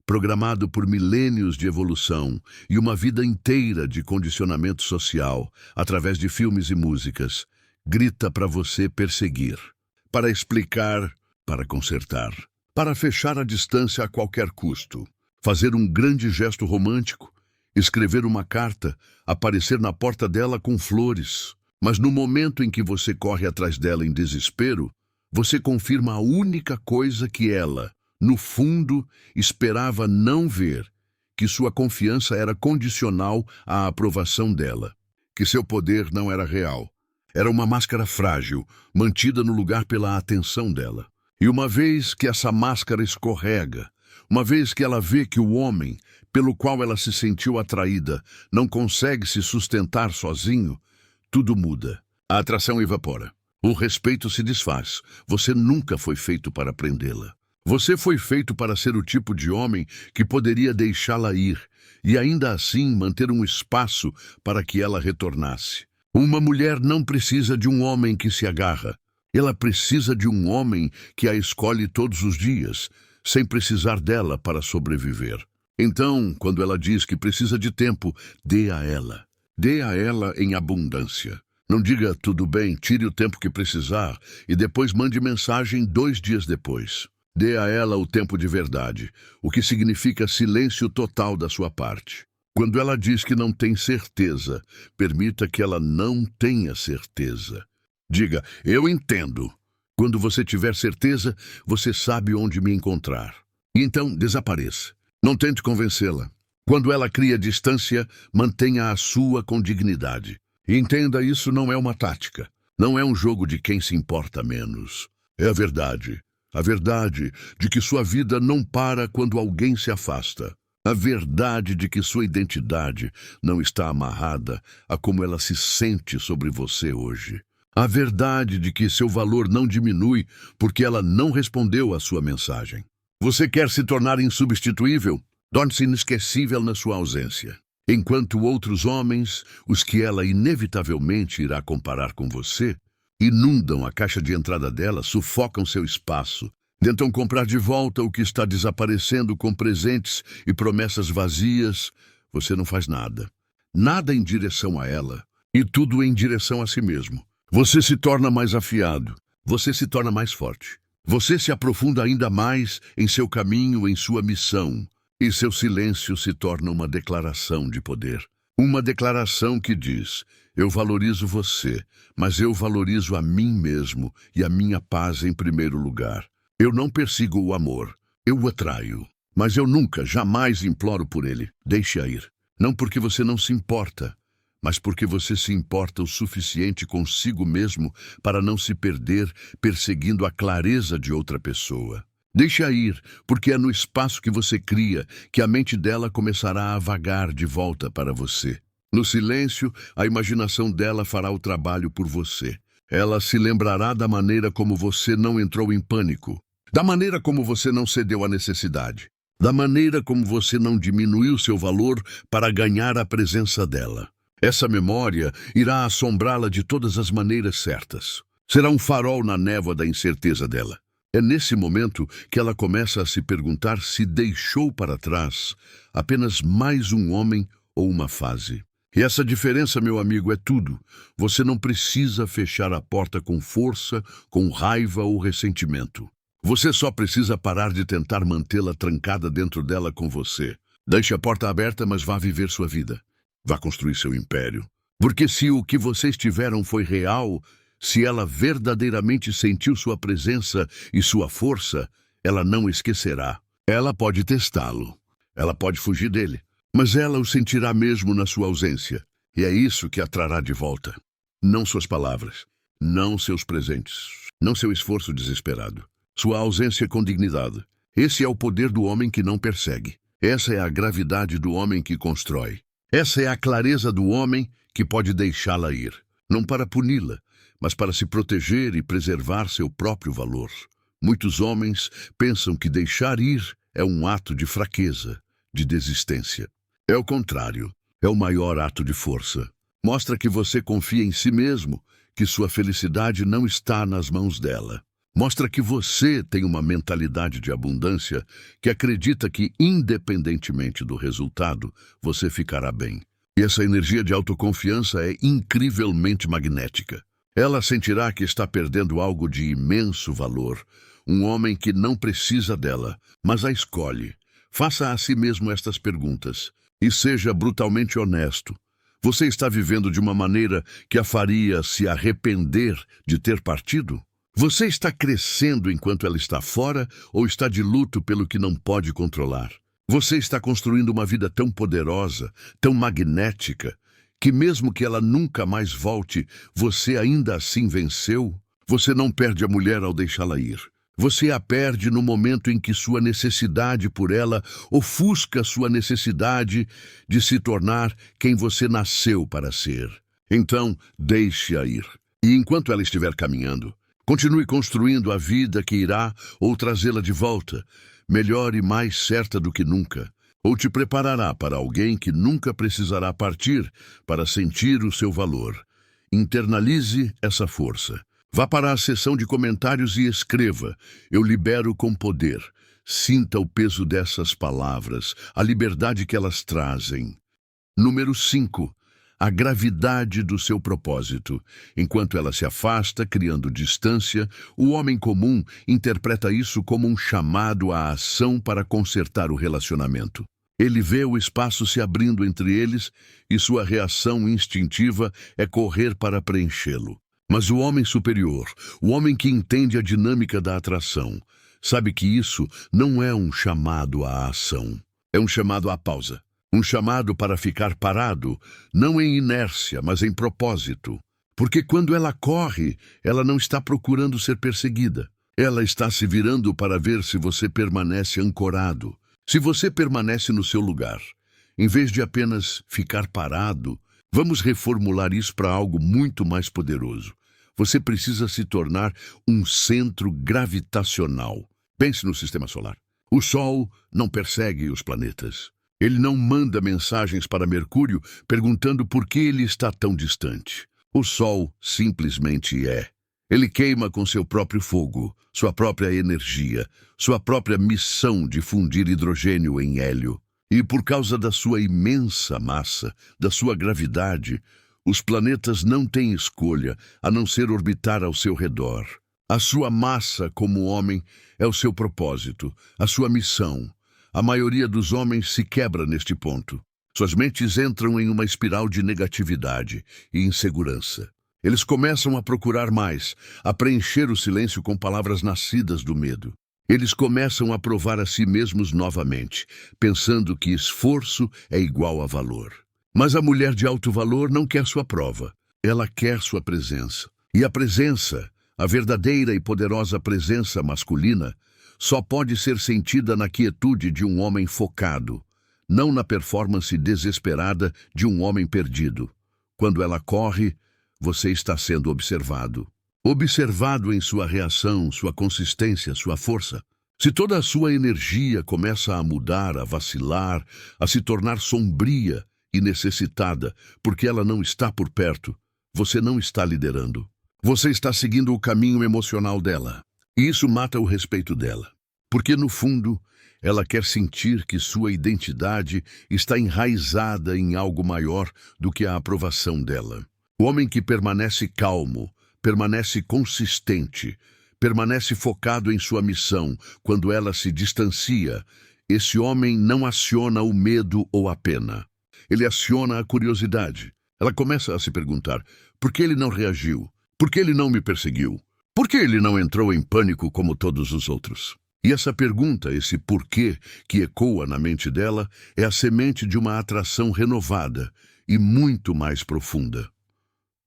programado por milênios de evolução e uma vida inteira de condicionamento social, através de filmes e músicas, grita para você perseguir, para explicar, para consertar, para fechar a distância a qualquer custo, fazer um grande gesto romântico, escrever uma carta, aparecer na porta dela com flores. Mas no momento em que você corre atrás dela em desespero, você confirma a única coisa que ela, no fundo, esperava não ver, que sua confiança era condicional à aprovação dela, que seu poder não era real. Era uma máscara frágil, mantida no lugar pela atenção dela. E uma vez que essa máscara escorrega, uma vez que ela vê que o homem, pelo qual ela se sentiu atraída, não consegue se sustentar sozinho, tudo muda. A atração evapora. O respeito se desfaz. Você nunca foi feito para prendê-la. Você foi feito para ser o tipo de homem que poderia deixá-la ir e ainda assim manter um espaço para que ela retornasse. Uma mulher não precisa de um homem que se agarra. Ela precisa de um homem que a escolhe todos os dias, sem precisar dela para sobreviver. Então, quando ela diz que precisa de tempo, dê a ela. Dê a ela em abundância. Não diga, tudo bem, tire o tempo que precisar e depois mande mensagem 2 dias depois. Dê a ela o tempo de verdade, o que significa silêncio total da sua parte. Quando ela diz que não tem certeza, permita que ela não tenha certeza. Diga, eu entendo. Quando você tiver certeza, você sabe onde me encontrar. E então, desapareça. Não tente convencê-la. Quando ela cria distância, mantenha a sua com dignidade. E entenda, isso não é uma tática. Não é um jogo de quem se importa menos. É a verdade. A verdade de que sua vida não para quando alguém se afasta. A verdade de que sua identidade não está amarrada a como ela se sente sobre você hoje. A verdade de que seu valor não diminui porque ela não respondeu à sua mensagem. Você quer se tornar insubstituível? Torne-se inesquecível na sua ausência. Enquanto outros homens, os que ela inevitavelmente irá comparar com você, inundam a caixa de entrada dela, sufocam seu espaço, tentam comprar de volta o que está desaparecendo com presentes e promessas vazias, você não faz nada. Nada em direção a ela, e tudo em direção a si mesmo. Você se torna mais afiado, você se torna mais forte. Você se aprofunda ainda mais em seu caminho, em sua missão, e seu silêncio se torna uma declaração de poder. Uma declaração que diz, eu valorizo você, mas eu valorizo a mim mesmo e a minha paz em primeiro lugar. Eu não persigo o amor, eu o atraio, mas eu nunca, jamais imploro por ele. Deixe-a ir. Não porque você não se importa, mas porque você se importa o suficiente consigo mesmo para não se perder perseguindo a clareza de outra pessoa. Deixe-a ir, porque é no espaço que você cria que a mente dela começará a vagar de volta para você. No silêncio, a imaginação dela fará o trabalho por você. Ela se lembrará da maneira como você não entrou em pânico, da maneira como você não cedeu à necessidade, da maneira como você não diminuiu seu valor para ganhar a presença dela. Essa memória irá assombrá-la de todas as maneiras certas. Será um farol na névoa da incerteza dela. É nesse momento que ela começa a se perguntar se deixou para trás apenas mais um homem ou uma fase. E essa diferença, meu amigo, é tudo. Você não precisa fechar a porta com força, com raiva ou ressentimento. Você só precisa parar de tentar mantê-la trancada dentro dela com você. Deixe a porta aberta, mas vá viver sua vida. Vá construir seu império. Porque se o que vocês tiveram foi real, se ela verdadeiramente sentiu sua presença e sua força, ela não esquecerá. Ela pode testá-lo. Ela pode fugir dele. Mas ela o sentirá mesmo na sua ausência. E é isso que a trará de volta. Não suas palavras. Não seus presentes. Não seu esforço desesperado. Sua ausência com dignidade. Esse é o poder do homem que não persegue. Essa é a gravidade do homem que constrói. Essa é a clareza do homem que pode deixá-la ir. não para puni-la, mas para se proteger e preservar seu próprio valor. Muitos homens pensam que deixar ir é um ato de fraqueza, de desistência. É o contrário, é o maior ato de força. Mostra que você confia em si mesmo, que sua felicidade não está nas mãos dela. Mostra que você tem uma mentalidade de abundância que acredita que, independentemente do resultado, você ficará bem. E essa energia de autoconfiança é incrivelmente magnética. Ela sentirá que está perdendo algo de imenso valor. Um homem que não precisa dela, mas a escolhe. Faça a si mesmo estas perguntas e seja brutalmente honesto. Você está vivendo de uma maneira que a faria se arrepender de ter partido? Você está crescendo enquanto ela está fora ou está de luto pelo que não pode controlar? Você está construindo uma vida tão poderosa, tão magnética, que mesmo que ela nunca mais volte, você ainda assim venceu? Você não perde a mulher ao deixá-la ir. Você a perde no momento em que sua necessidade por ela ofusca sua necessidade de se tornar quem você nasceu para ser. Então, deixe-a ir. E enquanto ela estiver caminhando, continue construindo a vida que irá ou trazê-la de volta, melhor e mais certa do que nunca, ou te preparará para alguém que nunca precisará partir para sentir o seu valor. Internalize essa força. Vá para a seção de comentários e escreva: eu libero com poder. Sinta o peso dessas palavras, a liberdade que elas trazem. Número 5. A gravidade do seu propósito. Enquanto ela se afasta, criando distância, o homem comum interpreta isso como um chamado à ação para consertar o relacionamento. Ele vê o espaço se abrindo entre eles e sua reação instintiva é correr para preenchê-lo. Mas o homem superior, o homem que entende a dinâmica da atração, sabe que isso não é um chamado à ação, é um chamado à pausa. Um chamado para ficar parado, não em inércia, mas em propósito. Porque quando ela corre, ela não está procurando ser perseguida. Ela está se virando para ver se você permanece ancorado, se você permanece no seu lugar. Em vez de apenas ficar parado, vamos reformular isso para algo muito mais poderoso. Você precisa se tornar um centro gravitacional. Pense no sistema solar. O Sol não persegue os planetas. Ele não manda mensagens para Mercúrio perguntando por que ele está tão distante. O Sol simplesmente é. Ele queima com seu próprio fogo, sua própria energia, sua própria missão de fundir hidrogênio em hélio. E por causa da sua imensa massa, da sua gravidade, os planetas não têm escolha a não ser orbitar ao seu redor. A sua massa como homem é o seu propósito, a sua missão. A maioria dos homens se quebra neste ponto. Suas mentes entram em uma espiral de negatividade e insegurança. Eles começam a procurar mais, a preencher o silêncio com palavras nascidas do medo. Eles começam a provar a si mesmos novamente, pensando que esforço é igual a valor. Mas a mulher de alto valor não quer sua prova. Ela quer sua presença. E a presença, a verdadeira e poderosa presença masculina, só pode ser sentida na quietude de um homem focado, não na performance desesperada de um homem perdido. Quando ela corre, você está sendo observado. Observado em sua reação, sua consistência, sua força. Se toda a sua energia começa a mudar, a vacilar, a se tornar sombria e necessitada, porque ela não está por perto, você não está liderando. Você está seguindo o caminho emocional dela. E isso mata o respeito dela. Porque, no fundo, ela quer sentir que sua identidade está enraizada em algo maior do que a aprovação dela. O homem que permanece calmo, permanece consistente, permanece focado em sua missão quando ela se distancia, esse homem não aciona o medo ou a pena. Ele aciona a curiosidade. Ela começa a se perguntar: por que ele não reagiu? Por que ele não me perseguiu? Por que ele não entrou em pânico como todos os outros? E essa pergunta, esse porquê que ecoa na mente dela, é a semente de uma atração renovada e muito mais profunda.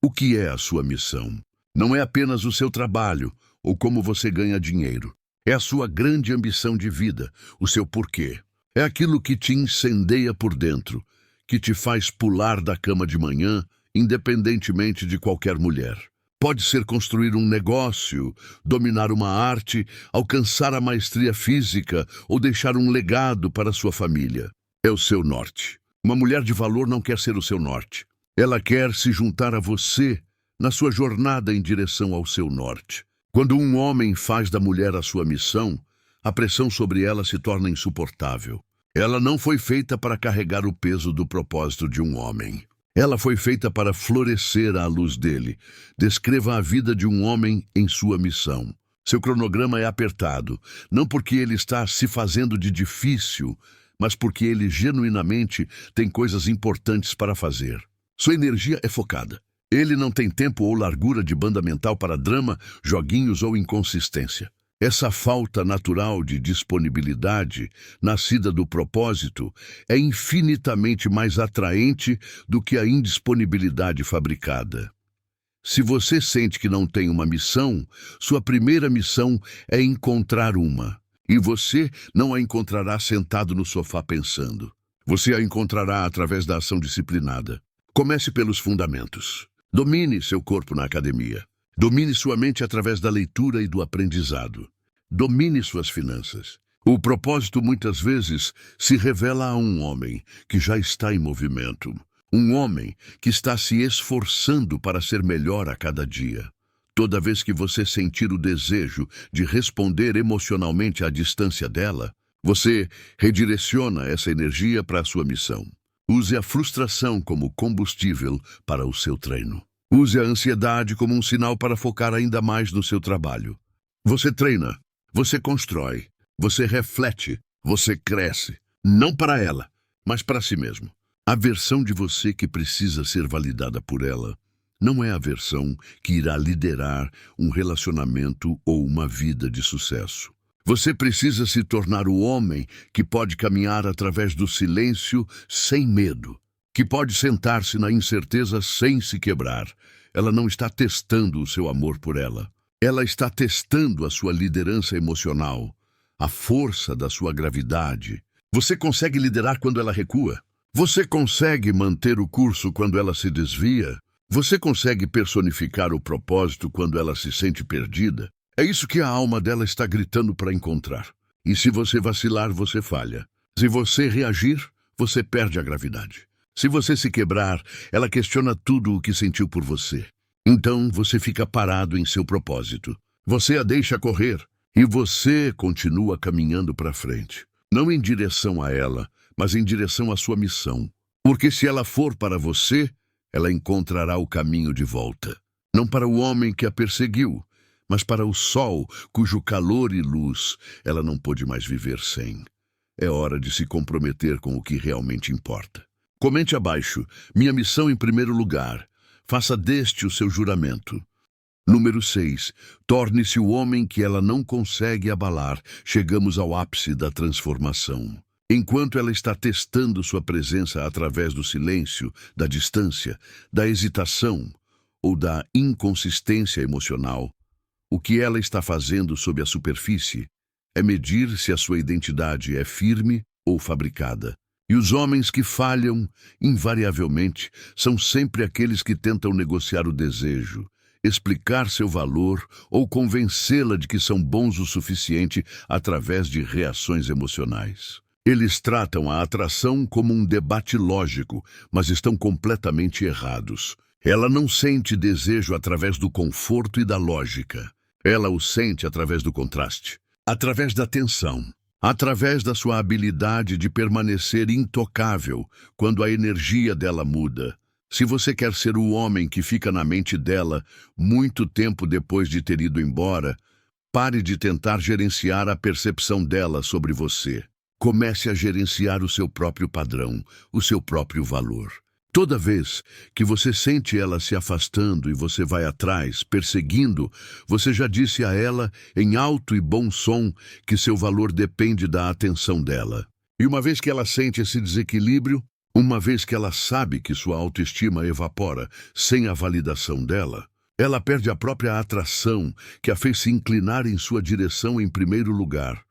O que é a sua missão? Não é apenas o seu trabalho ou como você ganha dinheiro. É a sua grande ambição de vida, o seu porquê. É aquilo que te incendeia por dentro, que te faz pular da cama de manhã independentemente de qualquer mulher. Pode ser construir um negócio, dominar uma arte, alcançar a maestria física ou deixar um legado para sua família. É o seu norte. Uma mulher de valor não quer ser o seu norte. Ela quer se juntar a você na sua jornada em direção ao seu norte. Quando um homem faz da mulher a sua missão, a pressão sobre ela se torna insuportável. Ela não foi feita para carregar o peso do propósito de um homem. Ela foi feita para florescer à luz dele. Descreva a vida de um homem em sua missão. Seu cronograma é apertado, não porque ele está se fazendo de difícil, mas porque ele genuinamente tem coisas importantes para fazer. Sua energia é focada. Ele não tem tempo ou largura de banda mental para drama, joguinhos ou inconsistência. Essa falta natural de disponibilidade, nascida do propósito, é infinitamente mais atraente do que a indisponibilidade fabricada. Se você sente que não tem uma missão, sua primeira missão é encontrar uma. E você não a encontrará sentado no sofá pensando. Você a encontrará através da ação disciplinada. Comece pelos fundamentos. Domine seu corpo na academia. Domine sua mente através da leitura e do aprendizado. Domine suas finanças. O propósito muitas vezes se revela a um homem que já está em movimento. Um homem que está se esforçando para ser melhor a cada dia. Toda vez que você sentir o desejo de responder emocionalmente à distância dela, você redireciona essa energia para a sua missão. Use a frustração como combustível para o seu treino. Use a ansiedade como um sinal para focar ainda mais no seu trabalho. Você treina, você constrói, você reflete, você cresce. Não para ela, mas para si mesmo. A versão de você que precisa ser validada por ela não é a versão que irá liderar um relacionamento ou uma vida de sucesso. Você precisa se tornar o homem que pode caminhar através do silêncio sem medo, que pode sentar-se na incerteza sem se quebrar. Ela não está testando o seu amor por ela. Ela está testando a sua liderança emocional, a força da sua gravidade. Você consegue liderar quando ela recua? Você consegue manter o curso quando ela se desvia? Você consegue personificar o propósito quando ela se sente perdida? É isso que a alma dela está gritando para encontrar. E se você vacilar, você falha. Se você reagir, você perde a gravidade. Se você se quebrar, ela questiona tudo o que sentiu por você. Então você fica parado em seu propósito. Você a deixa correr e você continua caminhando para frente. Não em direção a ela, mas em direção à sua missão. Porque se ela for para você, ela encontrará o caminho de volta. Não para o homem que a perseguiu, mas para o sol, cujo calor e luz ela não pôde mais viver sem. É hora de se comprometer com o que realmente importa. Comente abaixo, minha missão em primeiro lugar. Faça deste o seu juramento. Número 6. Torne-se o homem que ela não consegue abalar. Chegamos ao ápice da transformação. Enquanto ela está testando sua presença através do silêncio, da distância, da hesitação ou da inconsistência emocional, o que ela está fazendo sob a superfície é medir se a sua identidade é firme ou fabricada. E os homens que falham, invariavelmente, são sempre aqueles que tentam negociar o desejo, explicar seu valor ou convencê-la de que são bons o suficiente através de reações emocionais. Eles tratam a atração como um debate lógico, mas estão completamente errados. Ela não sente desejo através do conforto e da lógica. Ela o sente através do contraste, através da tensão, através da sua habilidade de permanecer intocável quando a energia dela muda. Se você quer ser o homem que fica na mente dela muito tempo depois de ter ido embora, pare de tentar gerenciar a percepção dela sobre você. Comece a gerenciar o seu próprio padrão, o seu próprio valor. Toda vez que você sente ela se afastando e você vai atrás, perseguindo, você já disse a ela, em alto e bom som, que seu valor depende da atenção dela. E uma vez que ela sente esse desequilíbrio, uma vez que ela sabe que sua autoestima evapora sem a validação dela, ela perde a própria atração que a fez se inclinar em sua direção em primeiro lugar.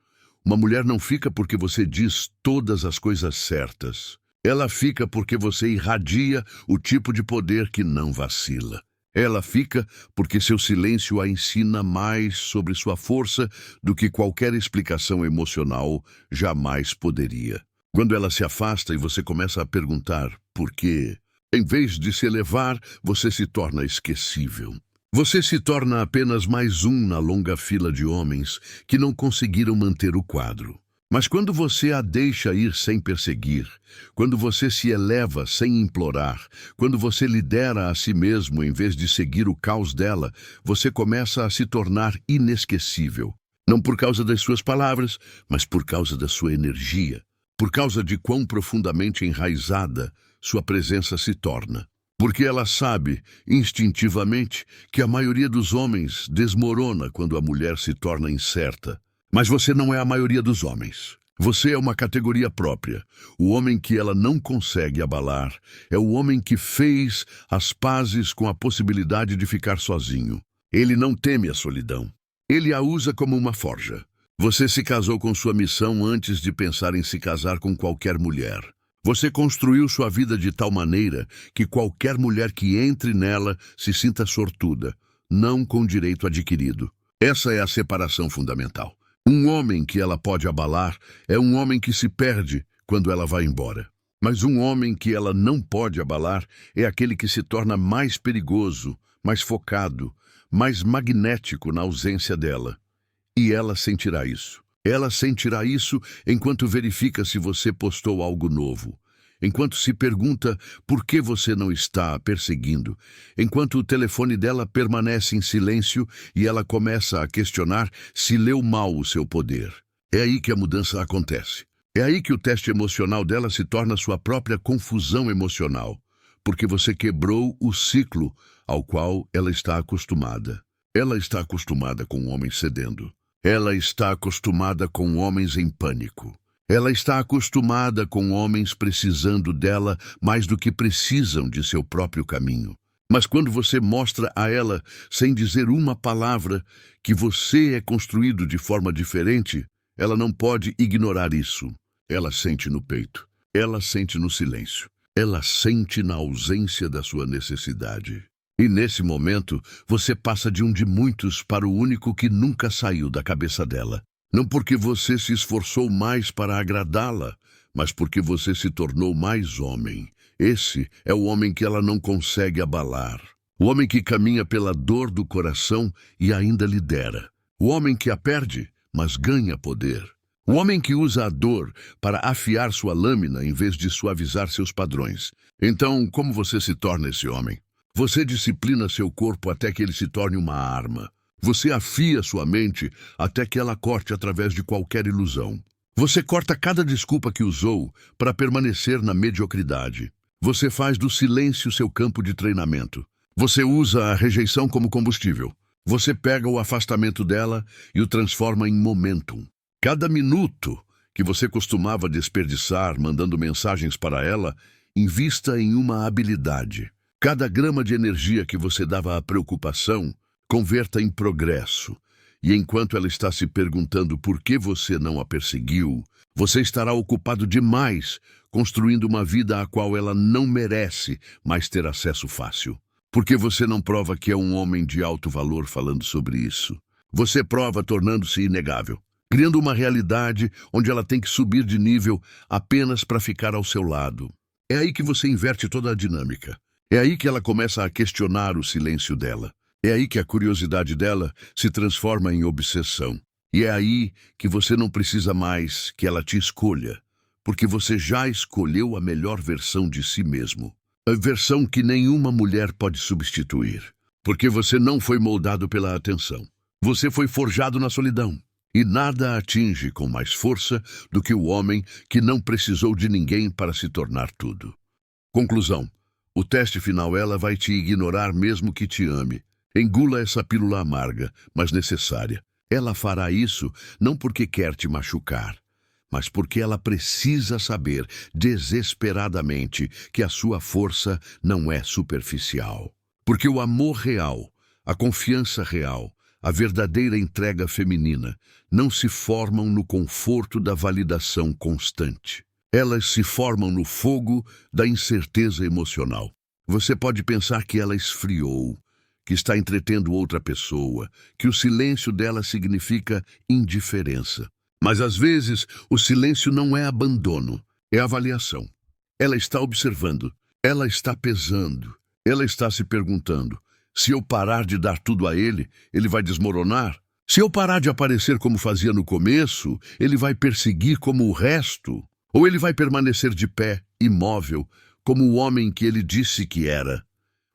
Uma mulher não fica porque você diz todas as coisas certas. Ela fica porque você irradia o tipo de poder que não vacila. Ela fica porque seu silêncio a ensina mais sobre sua força do que qualquer explicação emocional jamais poderia. Quando ela se afasta e você começa a perguntar por quê, em vez de se elevar, você se torna esquecível. Você se torna apenas mais um na longa fila de homens que não conseguiram manter o quadro. Mas quando você a deixa ir sem perseguir, quando você se eleva sem implorar, quando você lidera a si mesmo em vez de seguir o caos dela, você começa a se tornar inesquecível. Não por causa das suas palavras, mas por causa da sua energia. Por causa de quão profundamente enraizada sua presença se torna. Porque ela sabe, instintivamente, que a maioria dos homens desmorona quando a mulher se torna incerta. Mas você não é a maioria dos homens. Você é uma categoria própria. O homem que ela não consegue abalar é o homem que fez as pazes com a possibilidade de ficar sozinho. Ele não teme a solidão. Ele a usa como uma forja. Você se casou com sua missão antes de pensar em se casar com qualquer mulher. Você construiu sua vida de tal maneira que qualquer mulher que entre nela se sinta sortuda, não com direito adquirido. Essa é a separação fundamental. Um homem que ela pode abalar é um homem que se perde quando ela vai embora. Mas um homem que ela não pode abalar é aquele que se torna mais perigoso, mais focado, mais magnético na ausência dela. E ela sentirá isso. Ela sentirá isso enquanto verifica se você postou algo novo. Enquanto se pergunta por que você não está a perseguindo, enquanto o telefone dela permanece em silêncio e ela começa a questionar se leu mal o seu poder. É aí que a mudança acontece. É aí que o teste emocional dela se torna sua própria confusão emocional, porque você quebrou o ciclo ao qual ela está acostumada. Ela está acostumada com homens cedendo. Ela está acostumada com homens em pânico. Ela está acostumada com homens precisando dela mais do que precisam de seu próprio caminho. Mas quando você mostra a ela, sem dizer uma palavra, que você é construído de forma diferente, ela não pode ignorar isso. Ela sente no peito. Ela sente no silêncio. Ela sente na ausência da sua necessidade. E nesse momento, você passa de um de muitos para o único que nunca saiu da cabeça dela. Não porque você se esforçou mais para agradá-la, mas porque você se tornou mais homem. Esse é o homem que ela não consegue abalar. O homem que caminha pela dor do coração e ainda lidera. O homem que a perde, mas ganha poder. O homem que usa a dor para afiar sua lâmina em vez de suavizar seus padrões. Então, como você se torna esse homem? Você disciplina seu corpo até que ele se torne uma arma. Você afia sua mente até que ela corte através de qualquer ilusão. Você corta cada desculpa que usou para permanecer na mediocridade. Você faz do silêncio seu campo de treinamento. Você usa a rejeição como combustível. Você pega o afastamento dela e o transforma em momentum. Cada minuto que você costumava desperdiçar mandando mensagens para ela, invista em uma habilidade. Cada grama de energia que você dava à preocupação, converta em progresso. E enquanto ela está se perguntando por que você não a perseguiu, você estará ocupado demais construindo uma vida à qual ela não merece mais ter acesso fácil. Porque você não prova que é um homem de alto valor falando sobre isso. Você prova tornando-se inegável, criando uma realidade onde ela tem que subir de nível apenas para ficar ao seu lado. É aí que você inverte toda a dinâmica. É aí que ela começa a questionar o silêncio dela. É aí que a curiosidade dela se transforma em obsessão. E é aí que você não precisa mais que ela te escolha, porque você já escolheu a melhor versão de si mesmo. A versão que nenhuma mulher pode substituir. Porque você não foi moldado pela atenção. Você foi forjado na solidão. E nada atinge com mais força do que o homem que não precisou de ninguém para se tornar tudo. Conclusão. O teste final, ela vai te ignorar mesmo que te ame. Engula essa pílula amarga, mas necessária. Ela fará isso não porque quer te machucar, mas porque ela precisa saber desesperadamente que a sua força não é superficial. Porque o amor real, a confiança real, a verdadeira entrega feminina não se formam no conforto da validação constante. Elas se formam no fogo da incerteza emocional. Você pode pensar que ela esfriou, que está entretendo outra pessoa, que o silêncio dela significa indiferença. Mas às vezes o silêncio não é abandono, é avaliação. Ela está observando, ela está pesando, ela está se perguntando: se eu parar de dar tudo a ele, ele vai desmoronar? Se eu parar de aparecer como fazia no começo, ele vai perseguir como o resto? Ou ele vai permanecer de pé, imóvel, como o homem que ele disse que era?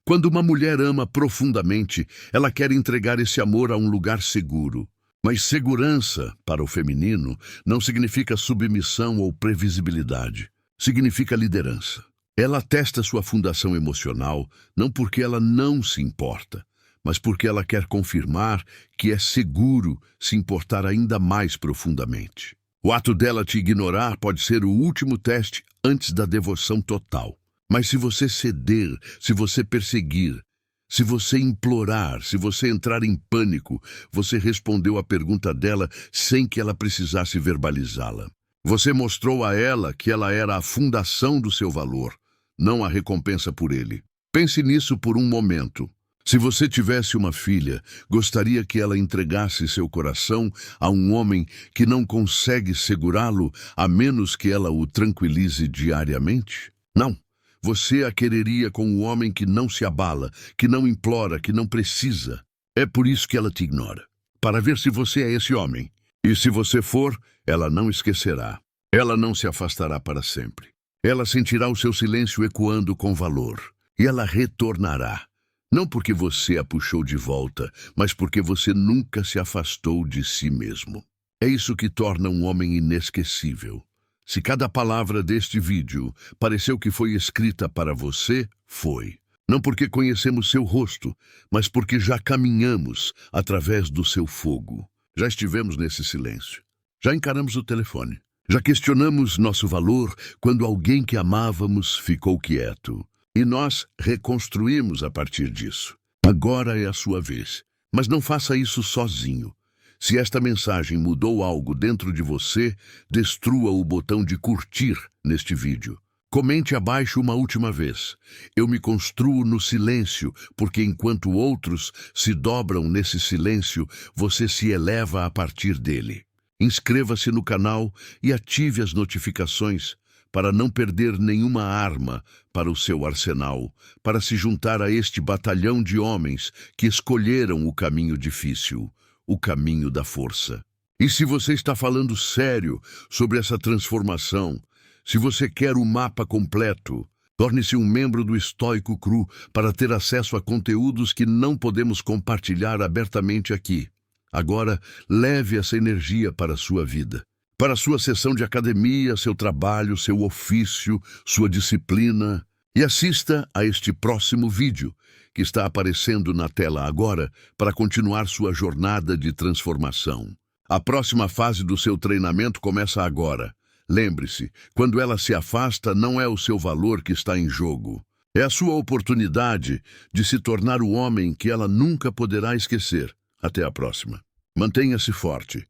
Quando uma mulher ama profundamente, ela quer entregar esse amor a um lugar seguro. Mas segurança, para o feminino, não significa submissão ou previsibilidade. Significa liderança. Ela testa sua fundação emocional não porque ela não se importa, mas porque ela quer confirmar que é seguro se importar ainda mais profundamente. O ato dela te ignorar pode ser o último teste antes da devoção total. Mas se você ceder, se você perseguir, se você implorar, se você entrar em pânico, você respondeu à pergunta dela sem que ela precisasse verbalizá-la. Você mostrou a ela que ela era a fundação do seu valor, não a recompensa por ele. Pense nisso por um momento. Se você tivesse uma filha, gostaria que ela entregasse seu coração a um homem que não consegue segurá-lo a menos que ela o tranquilize diariamente? Não. Você a quereria com um homem que não se abala, que não implora, que não precisa. É por isso que ela te ignora, para ver se você é esse homem. E se você for, ela não esquecerá. Ela não se afastará para sempre. Ela sentirá o seu silêncio ecoando com valor. E ela retornará. Não porque você a puxou de volta, mas porque você nunca se afastou de si mesmo. É isso que torna um homem inesquecível. Se cada palavra deste vídeo pareceu que foi escrita para você, foi. Não porque conhecemos seu rosto, mas porque já caminhamos através do seu fogo. Já estivemos nesse silêncio. Já encaramos o telefone. Já questionamos nosso valor quando alguém que amávamos ficou quieto. E nós reconstruímos a partir disso. Agora é a sua vez. Mas não faça isso sozinho. Se esta mensagem mudou algo dentro de você, destrua o botão de curtir neste vídeo. Comente abaixo uma última vez. Eu me construo no silêncio, porque enquanto outros se dobram nesse silêncio, você se eleva a partir dele. Inscreva-se no canal e ative as notificações para não perder nenhuma arma para o seu arsenal, para se juntar a este batalhão de homens que escolheram o caminho difícil, o caminho da força. E se você está falando sério sobre essa transformação, se você quer o mapa completo, torne-se um membro do Estoico Cru para ter acesso a conteúdos que não podemos compartilhar abertamente aqui. Agora, leve essa energia para a sua vida. Para a sua sessão de academia, seu trabalho, seu ofício, sua disciplina. E assista a este próximo vídeo, que está aparecendo na tela agora, para continuar sua jornada de transformação. A próxima fase do seu treinamento começa agora. Lembre-se, quando ela se afasta, não é o seu valor que está em jogo. É a sua oportunidade de se tornar o homem que ela nunca poderá esquecer. Até a próxima. Mantenha-se forte.